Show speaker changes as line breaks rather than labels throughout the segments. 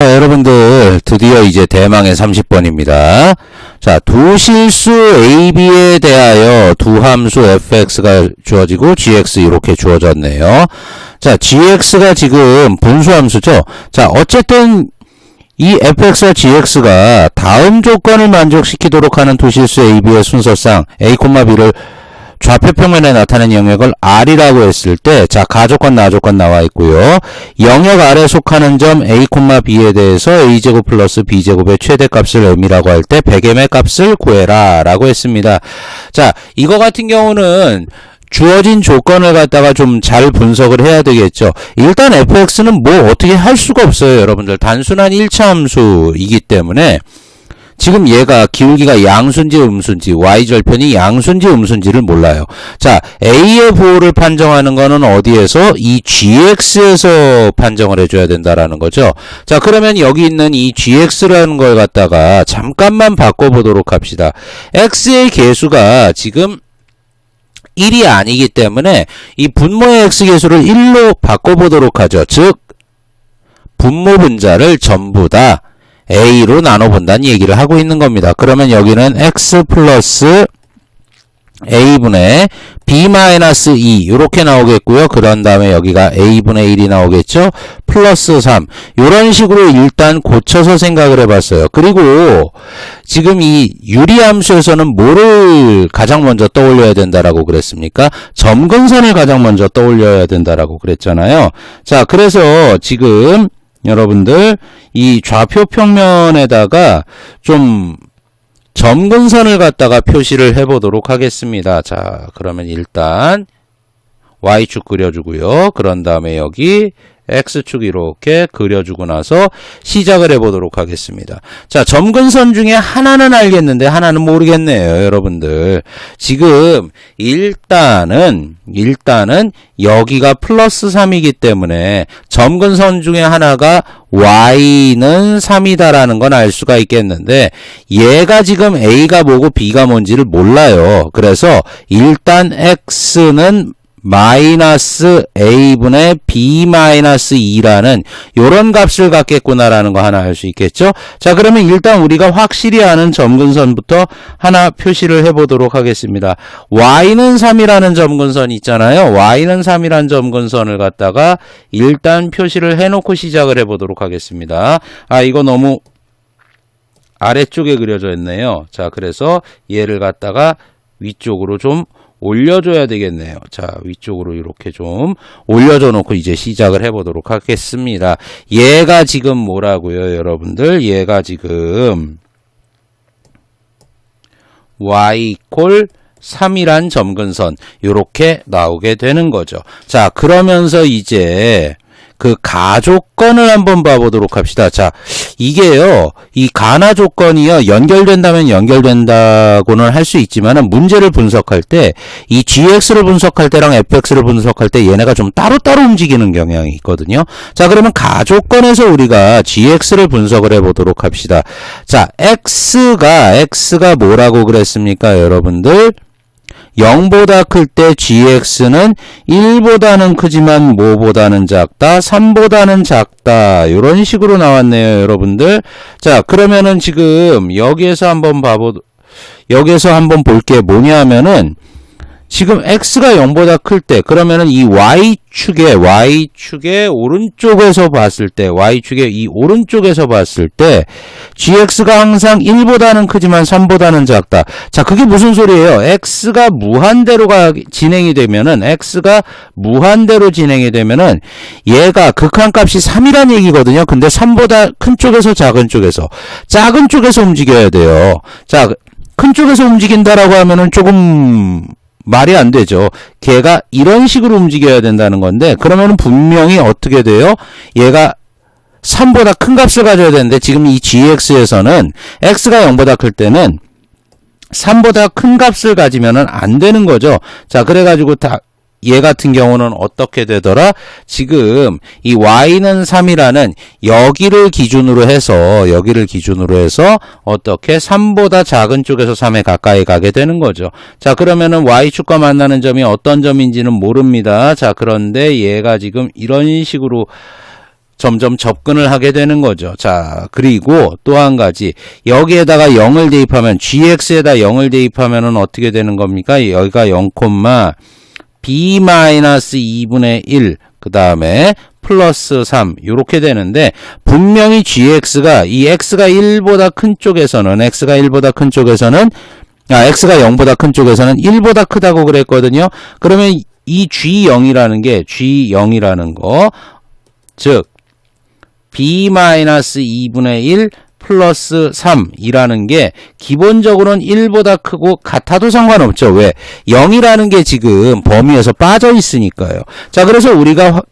자, 여러분들 드디어 이제 대망의 30번입니다. 자, 두 실수 AB에 대하여 두 함수 fx가 주어지고 gx 이렇게 주어졌네요. 자, gx가 지금 분수함수죠. 자, 어쨌든 이 fx와 gx가 다음 조건을 만족시키도록 하는 두 실수 AB의 순서상 a, b를 좌표평면에 나타낸 영역을 R이라고 했을 때, 자, 가조건, 나조건 나와 있고요. 영역 R에 속하는 점 A, B에 대해서 A제곱 플러스 B제곱의 최대값을 M이라고 할 때 100M의 값을 구해라 라고 했습니다. 자, 이거 같은 경우는 주어진 조건을 갖다가 좀 잘 분석을 해야 되겠죠. 일단 fx는 뭐 어떻게 할 수가 없어요, 여러분들. 단순한 1차 함수이기 때문에 지금 얘가 기울기가 양수인지 음수인지 y절편이 양수인지 음수인지를 몰라요. 자, a의 부호를 판정하는 거는 어디에서? 이 gx에서 판정을 해줘야 된다라는 거죠. 자, 그러면 여기 있는 이 gx라는 걸 갖다가 잠깐만 바꿔보도록 합시다. x의 개수가 지금 1이 아니기 때문에 이 분모의 x개수를 1로 바꿔보도록 하죠. 즉 분모 분자를 전부 다 a로 나눠본다는 얘기를 하고 있는 겁니다. 그러면 여기는 x 플러스 a분의 b-2 이렇게 나오겠고요. 그런 다음에 여기가 a분의 1이 나오겠죠. 플러스 3 이런 식으로 일단 고쳐서 생각을 해봤어요. 그리고 지금 이 유리함수에서는 뭐를 가장 먼저 떠올려야 된다라고 그랬습니까? 점근선을 가장 먼저 떠올려야 된다라고 그랬잖아요. 자, 그래서 지금 여러분들 이 좌표 평면에다가 좀 점근선을 갖다가 표시를 해보도록 하겠습니다. 자, 그러면 일단 Y축 그려주고요. 그런 다음에 여기 X축 이렇게 그려주고 나서 시작을 해보도록 하겠습니다. 자, 점근선 중에 하나는 알겠는데 하나는 모르겠네요, 여러분들. 지금 일단은 여기가 플러스 3이기 때문에 점근선 중에 하나가 y는 3이다라는 건 알 수가 있겠는데 얘가 지금 a가 뭐고 b가 뭔지를 몰라요. 그래서 일단 x는 마이너스 a분의 b-2라는 요런 값을 갖겠구나라는 거 하나 알 수 있겠죠? 자, 그러면 일단 우리가 확실히 아는 점근선부터 하나 표시를 해보도록 하겠습니다. y는 3이라는 점근선 있잖아요. y는 3이라는 점근선을 갖다가 일단 표시를 해놓고 시작을 해보도록 하겠습니다. 아, 이거 너무 아래쪽에 그려져 있네요. 자, 그래서 얘를 갖다가 위쪽으로 좀 올려줘야 되겠네요. 자, 위쪽으로 이렇게 좀 올려줘 놓고 이제 시작을 해보도록 하겠습니다. 얘가 지금 뭐라고요, 여러분들? 얘가 지금 y 콜 3이란 점근선 요렇게 나오게 되는 거죠. 자, 그러면서 이제 그 가조건을 한번 봐보도록 합시다. 자, 이게요, 이 가나 조건이요, 연결된다면 연결된다고는 할 수 있지만은 문제를 분석할 때, 이 gx를 분석할 때랑 fx를 분석할 때 얘네가 좀 따로따로 움직이는 경향이 있거든요. 자, 그러면 가조건에서 우리가 gx를 분석을 해보도록 합시다. 자, x가 뭐라고 그랬습니까, 여러분들? 0보다 클 때 gx는 1보다는 크지만 뭐보다는 작다, 3보다는 작다, 이런 식으로 나왔네요, 여러분들. 자, 그러면은 지금 여기에서 한번 볼 게 뭐냐 하면은 지금 x가 0보다 클 때, 그러면은 이 y축의 오른쪽에서 봤을 때, y축의 이 오른쪽에서 봤을 때, gx가 항상 1보다는 크지만 3보다는 작다. 자, 그게 무슨 소리예요? x가 무한대로 진행이 되면은, 얘가 극한값이 3이란 얘기거든요. 근데 3보다 큰 쪽에서 작은 쪽에서 움직여야 돼요. 자, 큰 쪽에서 움직인다라고 하면은 조금 말이 안 되죠. 걔가 이런 식으로 움직여야 된다는 건데, 그러면 분명히 어떻게 돼요? 얘가 3보다 큰 값을 가져야 되는데, 지금 이 gx에서는 x가 0보다 클 때는 3보다 큰 값을 가지면은 안 되는 거죠. 자, 그래가지고 얘 같은 경우는 어떻게 되더라? 지금 이 y는 3이라는 여기를 기준으로 해서 어떻게 3보다 작은 쪽에서 3에 가까이 가게 되는 거죠. 자, 그러면은 y축과 만나는 점이 어떤 점인지는 모릅니다. 자, 그런데 얘가 지금 이런 식으로 점점 접근을 하게 되는 거죠. 자, 그리고 또 한 가지. 여기에다가 0을 대입하면, gx에다 0을 대입하면은 어떻게 되는 겁니까? 여기가 0, b-2분의 1, 그 다음에 플러스 3, 요렇게 되는데, 분명히 gx가, 이 x가 1보다 큰 쪽에서는, x가 0보다 큰 쪽에서는 1보다 크다고 그랬거든요. 그러면 이 G0이라는 거, 즉, b-2분의 1 플러스 3이라는 게 기본적으로는 1보다 크고 같아도 상관없죠. 왜? 0이라는 게 지금 범위에서 빠져 있으니까요. 자, 그래서 우리가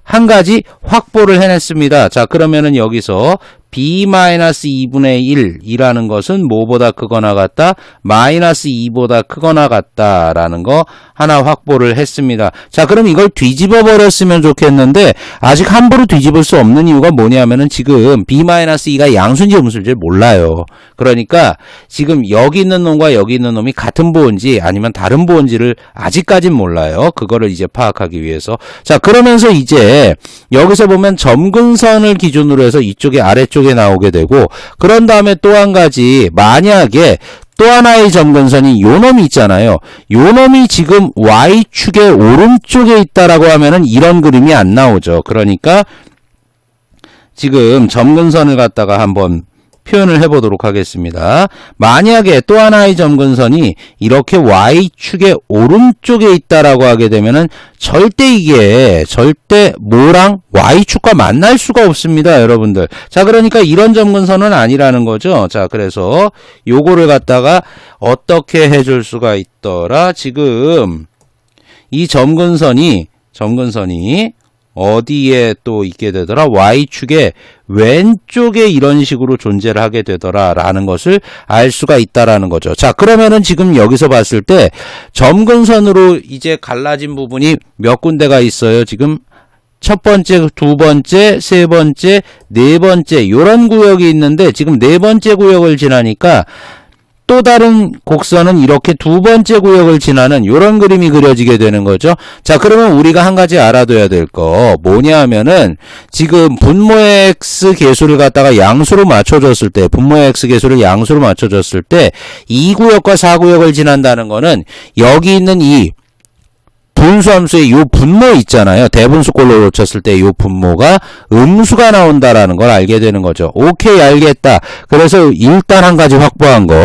한 가지 확보를 해냈습니다. 자, 그러면은 여기서 b-2분의 1이라는 것은 뭐보다 크거나 같다? 마이너스 2보다 크거나 같다라는 거 하나 확보를 했습니다. 자, 그럼 이걸 뒤집어 버렸으면 좋겠는데 아직 함부로 뒤집을 수 없는 이유가 뭐냐면은 지금 b-2가 양수인지 음수인지 몰라요. 그러니까 지금 여기 있는 놈과 여기 있는 놈이 같은 부호인지 아니면 다른 부호인지를 아직까진 몰라요. 그거를 이제 파악하기 위해서. 자, 그러면서 이제 여기서 보면 점근선을 기준으로 해서 이쪽에 아래쪽에 나오게 되고, 그런 다음에 또 한 가지, 만약에 또 하나의 점근선이 요 놈이 있잖아요. 요 놈이 지금 Y축의 오른쪽에 있다라고 하면은 이런 그림이 안 나오죠. 그러니까 지금 점근선을 갖다가 한번 표현을 해보도록 하겠습니다. 만약에 또 하나의 점근선이 이렇게 Y축의 오른쪽에 있다라고 하게 되면은 절대 뭐랑 Y축과 만날 수가 없습니다, 여러분들. 자, 그러니까 이런 점근선은 아니라는 거죠. 자, 그래서 요거를 갖다가 어떻게 해줄 수가 있더라? 지금 이 점근선이 어디에 또 있게 되더라? Y축의 왼쪽에 이런 식으로 존재를 하게 되더라 라는 것을 알 수가 있다라는 거죠. 자, 그러면은 지금 여기서 봤을 때 점근선으로 이제 갈라진 부분이 몇 군데가 있어요. 지금 첫 번째, 두 번째, 세 번째, 네 번째 요런 구역이 있는데 지금 네 번째 구역을 지나니까 또 다른 곡선은 이렇게 두 번째 구역을 지나는 이런 그림이 그려지게 되는 거죠. 자, 그러면 우리가 한 가지 알아둬야 될 거 뭐냐 하면은 지금 분모의 x 계수를 갖다가 양수로 맞춰줬을 때, 분모의 x 계수를 양수로 맞춰줬을 때 2구역과 4구역을 지난다는 거는 여기 있는 이 분수함수의 요 분모 있잖아요. 대분수꼴로 놓쳤을 때 요 분모가 음수가 나온다라는 걸 알게 되는 거죠. 오케이, 알겠다. 그래서 일단 한 가지 확보한 거,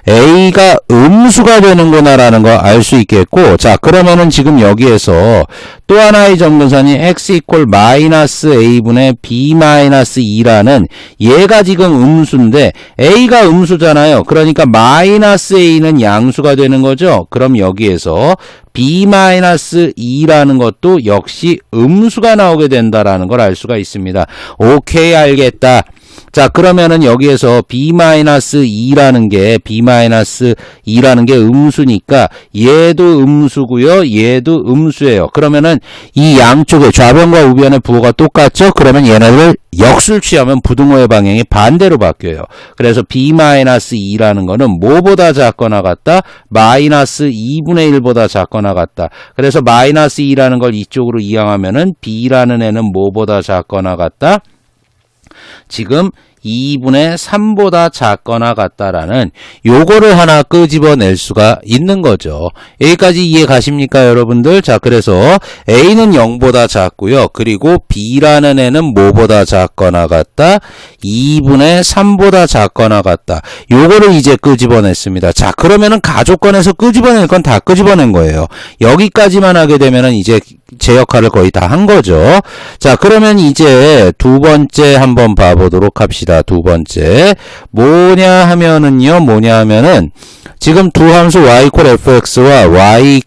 A가 음수가 되는구나라는 거 알 수 있겠고, 자, 그러면은 지금 여기에서 또 하나의 점근선이 x 이퀄 마이너스 a분의 b-2라는 얘가 지금 음수인데 a가 음수잖아요. 그러니까 마이너스 a는 양수가 되는 거죠. 그럼 여기에서 b-2라는 것도 역시 음수가 나오게 된다라는 걸 알 수가 있습니다. 오케이, 알겠다. 자, 그러면은 여기에서 b-2라는 게 음수니까 얘도 음수고요. 얘도 음수예요. 그러면은 이 양쪽에 좌변과 우변의 부호가 똑같죠? 그러면 얘네를 역수를 취하면 부등호의 방향이 반대로 바뀌어요. 그래서 b-2라는 거는 뭐보다 작거나 같다? 마이너스 2분의 1보다 작거나 같다. 그래서 마이너스 2라는 걸 이쪽으로 이항하면은 b라는 애는 뭐보다 작거나 같다? 지금 2분의 3보다 작거나 같다라는 요거를 하나 끄집어낼 수가 있는 거죠. 여기까지 이해 가십니까, 여러분들? 자, 그래서 A는 0보다 작고요. 그리고 B라는 애는 뭐보다 작거나 같다? 2분의 3보다 작거나 같다. 요거를 이제 끄집어냈습니다. 자, 그러면은 가족권에서 끄집어낼 건 다 끄집어낸 거예요. 여기까지만 하게 되면은 이제 제 역할을 거의 다 한 거죠. 자, 그러면 이제 두 번째 한번 봐보도록 합시다. 두 번째 뭐냐 하면은 지금 두 함수 y = fx와 y =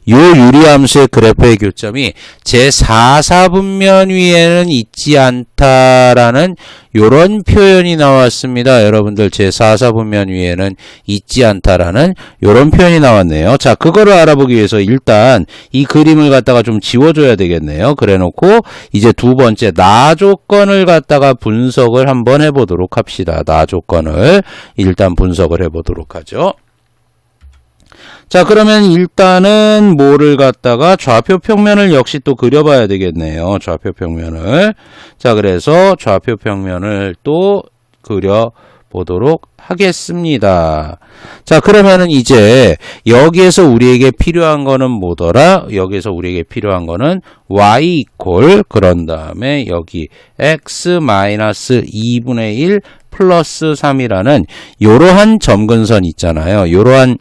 요 유리함수의 그래프의 교점이 제4사분면 위에는 있지 않다라는 요런 표현이 나왔습니다. 여러분들 제4사분면 위에는 있지 않다라는 요런 표현이 나왔네요. 자, 그거를 알아보기 위해서 일단 이 그림을 갖다가 좀 지워줘야 되겠네요. 그래 놓고 이제 두 번째 나 조건을 갖다가 분석을 한번 해보도록 합시다. 나 조건을 일단 분석을 해보도록 하죠. 자, 그러면 일단은 뭐를 갖다가 좌표 평면을 역시 또 그려봐야 되겠네요. 좌표 평면을. 자, 그래서 좌표 평면을 또 그려보도록 하겠습니다. 자, 그러면은 이제 여기에서 우리에게 필요한 거는 뭐더라? 여기에서 우리에게 필요한 거는 y 이퀄 그런 다음에 여기 x-2분의 1 플러스 3이라는 요러한 점근선 있잖아요. 요러한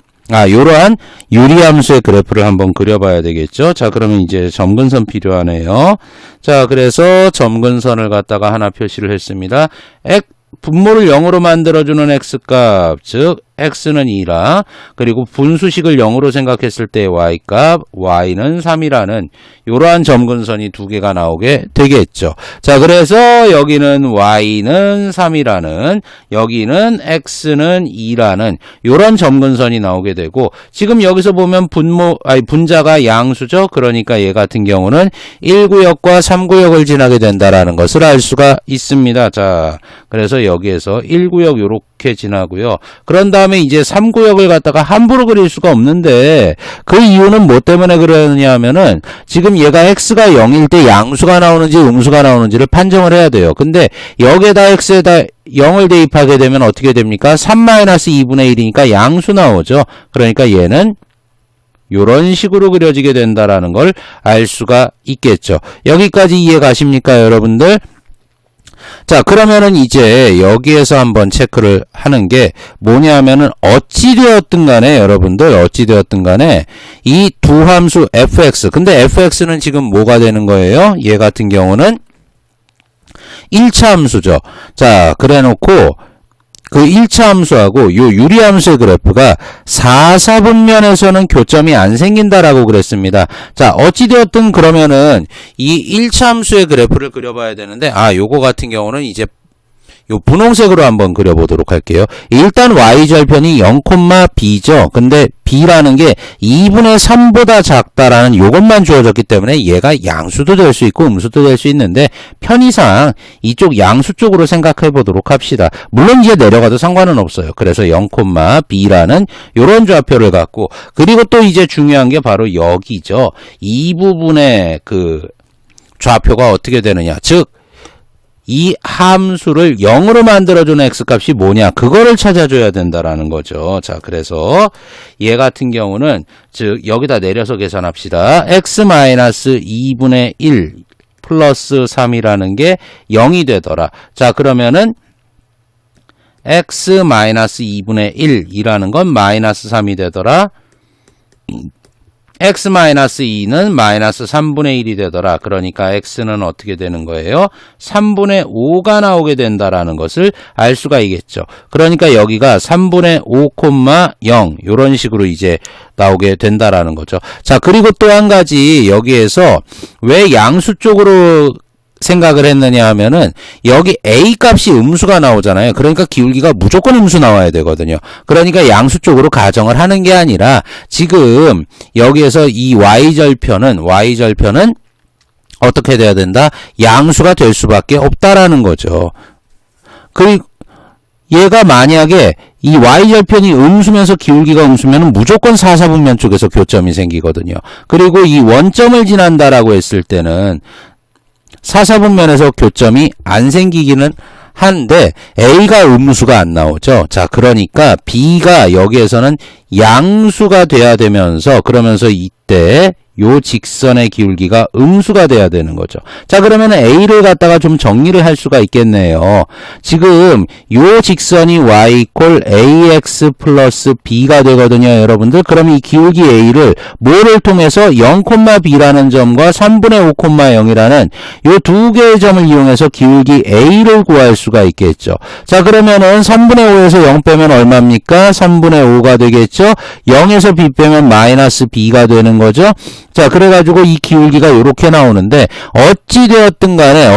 유리함수의 그래프를 한번 그려봐야 되겠죠. 자, 그러면 이제 점근선 필요하네요. 자, 그래서 점근선을 갖다가 하나 표시를 했습니다. 분모를 0으로 만들어주는 x값, 즉 x는 2라, 그리고 분수식을 0으로 생각했을 때 y값, y는 3이라는 이러한 점근선이 두 개가 나오게 되겠죠. 자, 그래서 여기는 y는 3이라는, 여기는 x는 2라는 이런 점근선이 나오게 되고, 지금 여기서 보면 분자가 양수죠. 그러니까 얘 같은 경우는 1구역과 3구역을 지나게 된다라는 것을 알 수가 있습니다. 자, 그래서 여기에서 1구역 요렇게 지나고요. 그런 다음에 이제 3구역을 갖다가 함부로 그릴 수가 없는데, 그 이유는 뭐 때문에 그러느냐 하면은 지금 얘가 x가 0일 때 양수가 나오는지 음수가 나오는지를 판정을 해야 돼요. 근데 여기에다 x에다 0을 대입하게 되면 어떻게 됩니까? 3-2분의 1이니까 양수 나오죠. 그러니까 얘는 요런 식으로 그려지게 된다라는 걸 알 수가 있겠죠. 여기까지 이해 가십니까, 여러분들? 자, 그러면은 이제 여기에서 한번 체크를 하는 게 뭐냐면은 어찌되었든 간에 여러분들 어찌되었든 간에 이 두 함수 fx, 근데 fx는 지금 뭐가 되는 거예요? 얘 같은 경우는 1차 함수죠. 자, 그래 놓고 그 1차 함수하고 요 유리함수의 그래프가 4사분면에서는 교점이 안 생긴다라고 그랬습니다. 자, 어찌되었든 그러면은 이 1차 함수의 그래프를 그려봐야 되는데, 요거 같은 경우는 이제 요 분홍색으로 한번 그려보도록 할게요. 일단 y절편이 0,b죠. 근데 b라는 게 2분의 3보다 작다라는 요것만 주어졌기 때문에 얘가 양수도 될 수 있고 음수도 될 수 있는데 편의상 이쪽 양수 쪽으로 생각해 보도록 합시다. 물론 이제 내려가도 상관은 없어요. 그래서 0,b라는 요런 좌표를 갖고, 그리고 또 이제 중요한 게 바로 여기죠. 이 부분의 그 좌표가 어떻게 되느냐. 즉 이 함수를 0으로 만들어주는 x값이 뭐냐, 그거를 찾아줘야 된다라는 거죠. 자, 그래서 얘 같은 경우는 즉 여기다 내려서 계산합시다. x-2분의 1 플러스 3이라는 게 0이 되더라. 자, 그러면은 x-2분의 1이라는 건 마이너스 3이 되더라. x-2는 마이너스 3분의 1이 되더라. 그러니까 x는 어떻게 되는 거예요? 3분의 5가 나오게 된다라는 것을 알 수가 있겠죠. 그러니까 여기가 3분의 5,0 이런 식으로 이제 나오게 된다라는 거죠. 자, 그리고 또 한 가지 여기에서 왜 양수 쪽으로 생각을 했느냐 하면은 여기 a 값이 음수가 나오잖아요. 그러니까 기울기가 무조건 음수 나와야 되거든요. 그러니까 양수 쪽으로 가정을 하는 게 아니라 지금 여기에서 이 y절편은 어떻게 돼야 된다? 양수가 될 수밖에 없다라는 거죠. 그리고 얘가 만약에 이 y절편이 음수면서 기울기가 음수면 무조건 4사분면 쪽에서 교점이 생기거든요. 그리고 이 원점을 지난다라고 했을 때는 4사분면에서 교점이 안 생기기는 한데 A가 음수가 안 나오죠. 자, 그러니까 B가 여기에서는 양수가 돼야 되면서, 그러면서 이때 요 직선의 기울기가 음수가 돼야 되는 거죠. 자, 그러면 A를 갖다가 좀 정리를 할 수가 있겠네요. 지금 요 직선이 y = ax 플러스 b가 되거든요, 여러분들. 그럼 이 기울기 A를 뭐를 통해서 0,b라는 점과 3분의 5,0이라는 요 두 개의 점을 이용해서 기울기 A를 구할 수가 있겠죠. 자, 그러면은 3분의 5에서 0 빼면 얼마입니까? 3분의 5가 되겠죠. 0에서 b 빼면 마이너스 b가 되는 거죠. 자, 그래가지고 이 기울기가 이렇게 나오는데, 어찌되었든 간에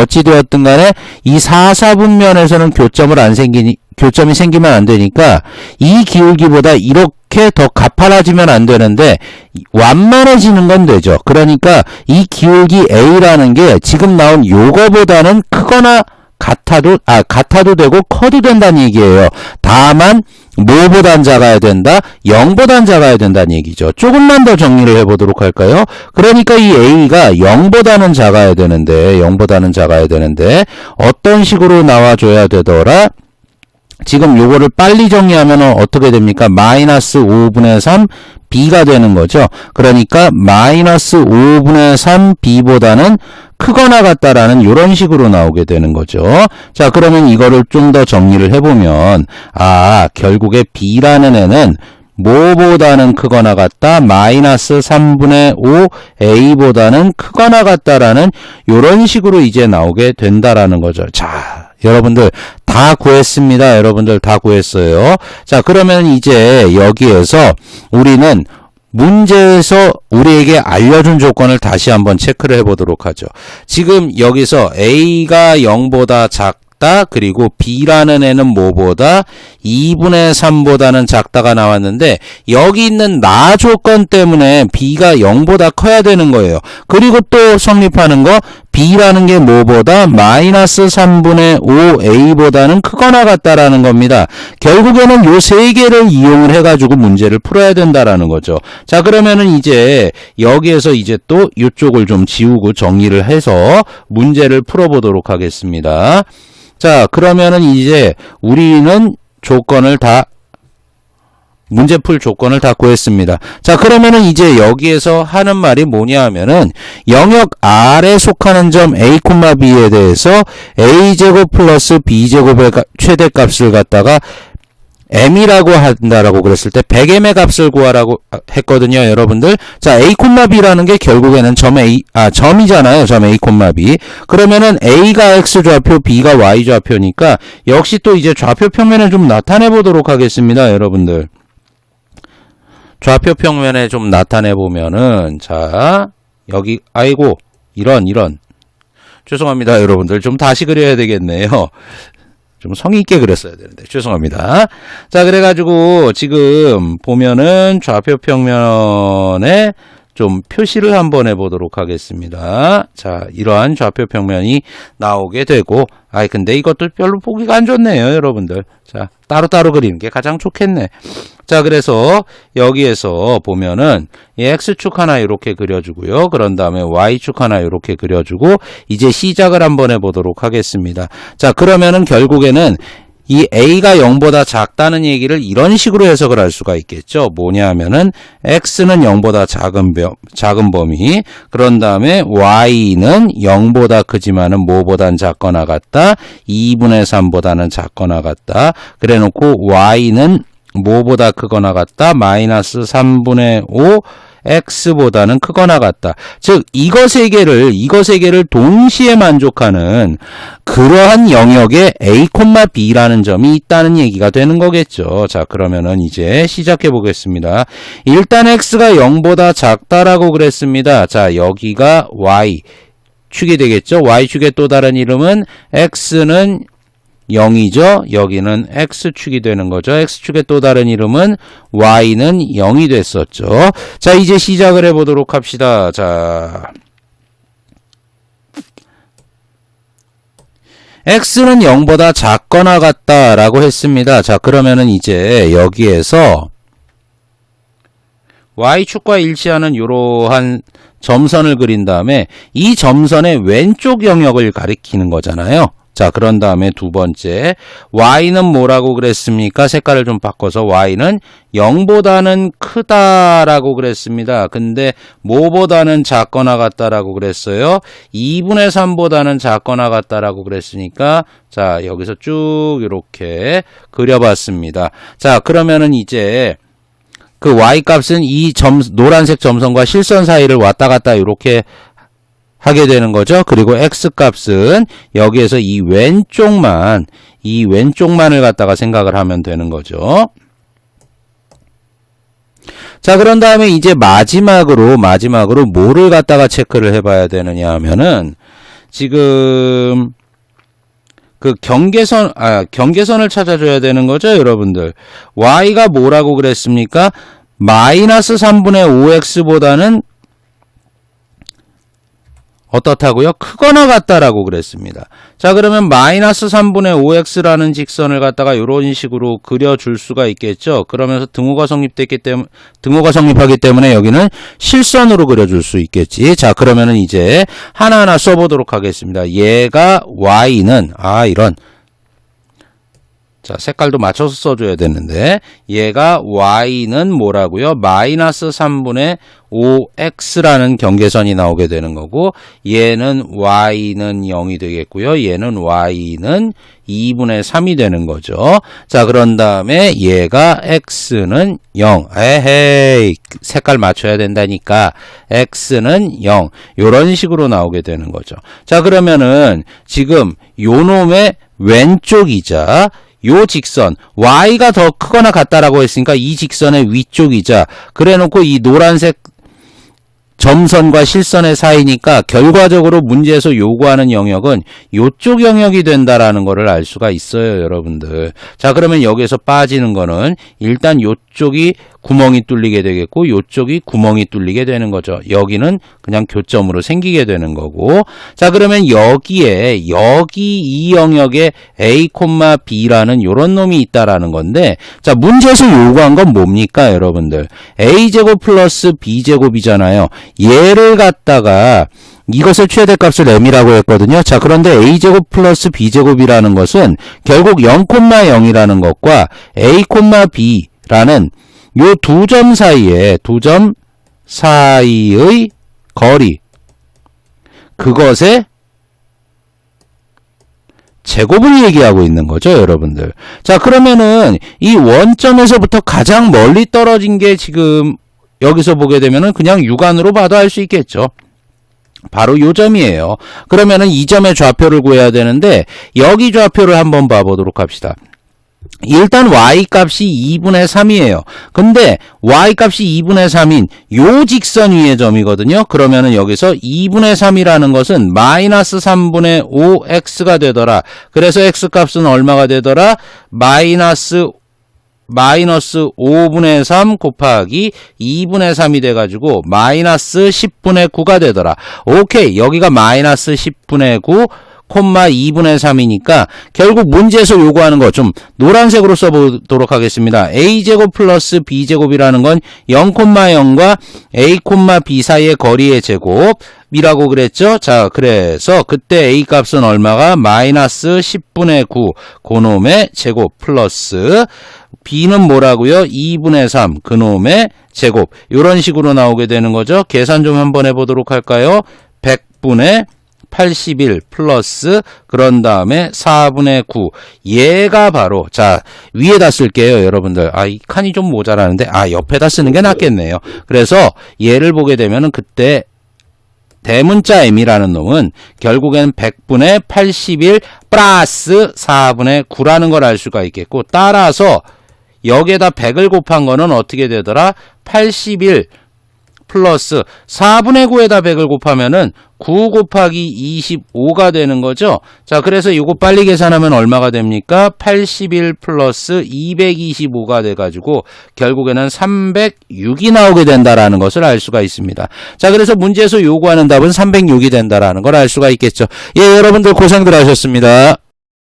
이 4사분면에서는 교점이 생기면 안 되니까 이 기울기보다 이렇게 더 가파라지면 안 되는데 완만해지는 건 되죠. 그러니까 이 기울기 A라는 게 지금 나온 요거보다는 크거나 같아도 되고 커도 된다는 얘기예요. 다만 뭐보단 작아야 된다? 0보단 작아야 된다는 얘기죠. 조금만 더 정리를 해보도록 할까요? 그러니까 이 A가 0보다는 작아야 되는데 어떤 식으로 나와줘야 되더라? 지금 요거를 빨리 정리하면 어떻게 됩니까? 마이너스 5분의 3 B가 되는 거죠. 그러니까 마이너스 5분의 3 B보다는 크거나 같다라는 이런 식으로 나오게 되는 거죠. 자, 그러면 이거를 좀 더 정리를 해보면 결국에 B라는 애는 뭐보다는 크거나 같다? 마이너스 3분의 5 A보다는 크거나 같다라는 이런 식으로 이제 나오게 된다라는 거죠. 자, 여러분들 다 구했습니다. 여러분들 다 구했어요. 자, 그러면 이제 여기에서 우리는 문제에서 우리에게 알려준 조건을 다시 한번 체크를 해보도록 하죠. 지금 여기서 A가 0보다 작다, 그리고 B라는 애는 뭐보다 2분의 3보다는 작다가 나왔는데 여기 있는 나 조건 때문에 B가 0보다 커야 되는 거예요. 그리고 또 성립하는 거 B라는 게 뭐보다 마이너스 3분의 5 A보다는 크거나 같다라는 겁니다. 결국에는 요 세 개를 이용을 해가지고 문제를 풀어야 된다라는 거죠. 자, 그러면은 이제 여기에서 이제 또 이쪽을 좀 지우고 정리를 해서 문제를 풀어보도록 하겠습니다. 자, 그러면은 이제 우리는 문제 풀 조건을 다 구했습니다. 자, 그러면은 이제 여기에서 하는 말이 뭐냐 하면은 영역 R에 속하는 점 A, B에 대해서 A제곱 플러스 B제곱의 최대값을 갖다가 M이라고 한다라고 그랬을 때 100M의 값을 구하라고 했거든요, 여러분들. 자, A, B라는 게 결국에는 점이잖아요. 점 A, B. 그러면은 A가 X좌표, B가 Y좌표니까 역시 또 이제 좌표 평면을 좀 나타내 보도록 하겠습니다, 여러분들. 좌표 평면에 좀 나타내 보면은 자, 여기 이런 죄송합니다, 여러분들. 좀 다시 그려야 되겠네요. 좀 성의 있게 그렸어야 되는데 죄송합니다. 자, 그래가지고 지금 보면은 좌표 평면에 좀 표시를 한번 해보도록 하겠습니다. 자, 이러한 좌표 평면이 나오게 되고, 근데 이것도 별로 보기가 안 좋네요, 여러분들. 자, 따로따로 그리는 게 가장 좋겠네. 자, 그래서 여기에서 보면은 이 X축 하나 이렇게 그려주고요. 그런 다음에 Y축 하나 이렇게 그려주고, 이제 시작을 한번 해보도록 하겠습니다. 자, 그러면은 결국에는 이 A가 0보다 작다는 얘기를 이런 식으로 해석을 할 수가 있겠죠. 뭐냐 하면은 X는 0보다 작은 범위, 그런 다음에 Y는 0보다 크지만은 뭐보단 작거나 같다, 2분의 3보다는 작거나 같다. 그래 놓고 Y는 뭐보다 크거나 같다, 마이너스 3분의 5 X보다는 크거나 같다. 즉, 이거 세 개를 동시에 만족하는 그러한 영역에 A, B라는 점이 있다는 얘기가 되는 거겠죠. 자, 그러면은 이제 시작해 보겠습니다. 일단 X가 0보다 작다라고 그랬습니다. 자, 여기가 Y축이 되겠죠. Y축의 또 다른 이름은 X는 0이죠. 여기는 X축이 되는 거죠. X축의 또 다른 이름은 Y는 0이 됐었죠. 자, 이제 시작을 해보도록 합시다. 자, X는 0보다 작거나 같다라고 했습니다. 자, 그러면은 이제 여기에서 Y축과 일치하는 이러한 점선을 그린 다음에 이 점선의 왼쪽 영역을 가리키는 거잖아요. 자, 그런 다음에 두 번째, Y는 뭐라고 그랬습니까? 색깔을 좀 바꿔서 Y는 0보다는 크다라고 그랬습니다. 근데 뭐보다는 작거나 같다라고 그랬어요? 2분의 3보다는 작거나 같다라고 그랬으니까, 자, 여기서 쭉 이렇게 그려봤습니다. 자, 그러면은 이제 그 Y값은 이 노란색 점선과 실선 사이를 왔다 갔다 이렇게 하게 되는 거죠. 그리고 X값은 여기에서 이 왼쪽만을 갖다가 생각을 하면 되는 거죠. 자, 그런 다음에 이제 마지막으로 뭐를 갖다가 체크를 해봐야 되느냐 하면은 지금 그 경계선을 찾아줘야 되는 거죠, 여러분들. Y가 뭐라고 그랬습니까? 마이너스 3분의 5X보다는 어떻다고요? 크거나 같다라고 그랬습니다. 자, 그러면 마이너스 3분의 5x라는 직선을 갖다가 이런 식으로 그려줄 수가 있겠죠. 그러면서 등호가 성립하기 때문에 여기는 실선으로 그려줄 수 있겠지. 자, 그러면은 이제 하나하나 써보도록 하겠습니다. 얘가 y는 이런, 자, 색깔도 맞춰서 써줘야 되는데, 얘가 y는 뭐라고요? 마이너스 3분의 5x라는 경계선이 나오게 되는 거고, 얘는 y는 0이 되겠고요. 얘는 y는 2분의 3이 되는 거죠. 자, 그런 다음에 얘가 x는 0. 에헤이, 색깔 맞춰야 된다니까. x는 0. 요런 식으로 나오게 되는 거죠. 자, 그러면은 지금 요 놈의 왼쪽이자 요 직선 y가 더 크거나 같다라고 했으니까 이 직선의 위쪽이자, 그래놓고 이 노란색 점선과 실선의 사이니까 결과적으로 문제에서 요구하는 영역은 요쪽 영역이 된다라는 거를 알 수가 있어요, 여러분들. 자, 그러면 여기서 빠지는 거는 일단 요쪽이 구멍이 뚫리게 되겠고 요쪽이 구멍이 뚫리게 되는 거죠. 여기는 그냥 교점으로 생기게 되는 거고. 자, 그러면 여기 이 영역에 a, b라는 요런 놈이 있다라는 건데, 자, 문제에서 요구한 건 뭡니까, 여러분들? a제곱 플러스 b제곱이잖아요. 얘를 갖다가 이것을 최대값을 m이라고 했거든요. 자, 그런데 a제곱 플러스 b제곱이라는 것은 결국 0,0이라는 것과 a, b라는 요 두 점 사이의 거리, 그것의 제곱을 얘기하고 있는 거죠, 여러분들. 자, 그러면은 이 원점에서부터 가장 멀리 떨어진 게 지금 여기서 보게 되면은 그냥 육안으로 봐도 알 수 있겠죠. 바로 요 점이에요. 그러면은 이 점의 좌표를 구해야 되는데, 여기 좌표를 한번 봐보도록 합시다. 일단 y값이 2분의 3이에요. 근데 y값이 2분의 3인 요 직선 위의 점이거든요. 그러면은 여기서 2분의 3이라는 것은 마이너스 3분의 5x가 되더라. 그래서 x값은 얼마가 되더라? 마이너스 5분의 3 곱하기 2분의 3이 돼가지고 마이너스 10분의 9가 되더라. 오케이, 여기가 마이너스 10분의 9 콤마 2분의 3이니까 결국 문제에서 요구하는 거 좀 노란색으로 써보도록 하겠습니다. a제곱 플러스 b제곱이라는 건 0,0과 a, b 사이의 거리의 제곱이라고 그랬죠. 자, 그래서 그때 a 값은 얼마가? 마이너스 10분의 9 그놈의 제곱 플러스 b는 뭐라고요? 2분의 3 그놈의 제곱, 이런 식으로 나오게 되는 거죠. 계산 좀 한번 해보도록 할까요? 100분의 81 플러스 그런 다음에 4분의 9, 얘가 바로, 자, 위에다 쓸게요, 여러분들. 이 칸이 좀 모자라는데 옆에다 쓰는 게 낫겠네요. 그래서 얘를 보게 되면은 그때 대문자 m이라는 놈은 결국엔 100분의 81 플러스 4분의 9라는 걸 알 수가 있겠고, 따라서 여기에다 100을 곱한 거는 어떻게 되더라? 81 플러스 4분의 9에다 100을 곱하면은 9 곱하기 25가 되는 거죠. 자, 그래서 이거 빨리 계산하면 얼마가 됩니까? 81 플러스 225가 돼가지고 결국에는 306이 나오게 된다라는 것을 알 수가 있습니다. 자, 그래서 문제에서 요구하는 답은 306이 된다라는 걸 알 수가 있겠죠. 예, 여러분들 고생들 하셨습니다.